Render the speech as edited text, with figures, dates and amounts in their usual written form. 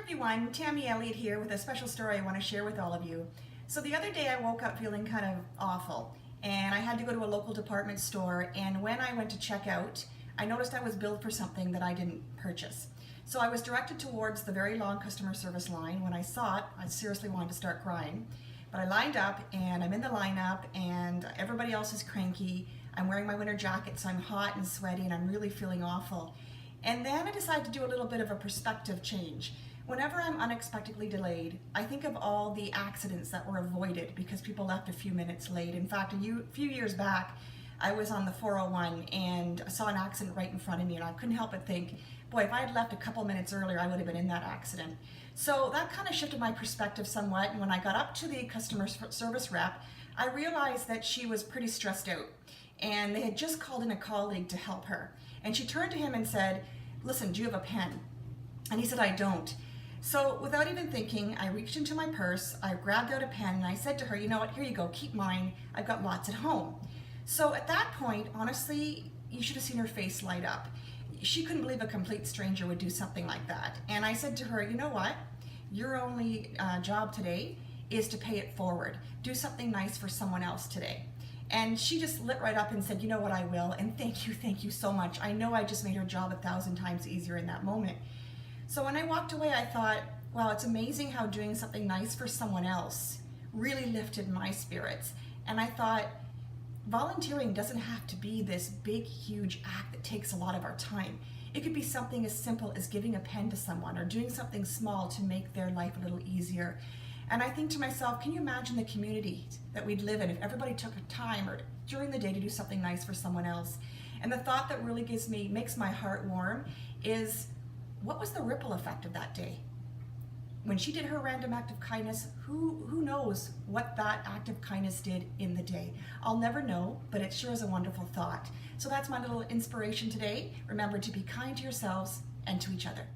everyone, Tammy Elliott here with a special story I want to share with all of you. So the other day I woke up feeling kind of awful and I had to go to a local department store, and when I went to check out, I noticed I was billed for something that I didn't purchase. So I was directed towards the very long customer service line. When I saw it, I seriously wanted to start crying. But I lined up and I'm in the lineup and everybody else is cranky. I'm wearing my winter jacket, so I'm hot and sweaty and I'm really feeling awful. And then I decided to do a little bit of a perspective change. Whenever I'm unexpectedly delayed, I think of all the accidents that were avoided because people left a few minutes late. In fact, a few years back, I was on the 401 and I saw an accident right in front of me, and I couldn't help but think, boy, if I had left a couple minutes earlier, I would have been in that accident. So that kind of shifted my perspective somewhat, and when I got up to the customer service rep, I realized that she was pretty stressed out, and they had just called in a colleague to help her. And she turned to him and said, "Listen, do you have a pen?" And he said, "I don't." So without even thinking, I reached into my purse, I grabbed out a pen, and I said to her, "You know what, here you go, keep mine, I've got lots at home." So at that point, honestly, you should have seen her face light up. She couldn't believe a complete stranger would do something like that. And I said to her, "You know what, your only job today is to pay it forward. Do something nice for someone else today." And she just lit right up and said, "You know what, I will, and thank you so much. I know I just made her job 1,000 times easier in that moment." So when I walked away, I thought, wow, it's amazing how doing something nice for someone else really lifted my spirits. And I thought, volunteering doesn't have to be this big, huge act that takes a lot of our time. It could be something as simple as giving a pen to someone or doing something small to make their life a little easier. And I think to myself, can you imagine the community that we'd live in if everybody took a time or during the day to do something nice for someone else? And the thought that really makes my heart warm is, what was the ripple effect of that day? When she did her random act of kindness, who knows what that act of kindness did in the day? I'll never know, but it sure is a wonderful thought. So that's my little inspiration today. Remember to be kind to yourselves and to each other.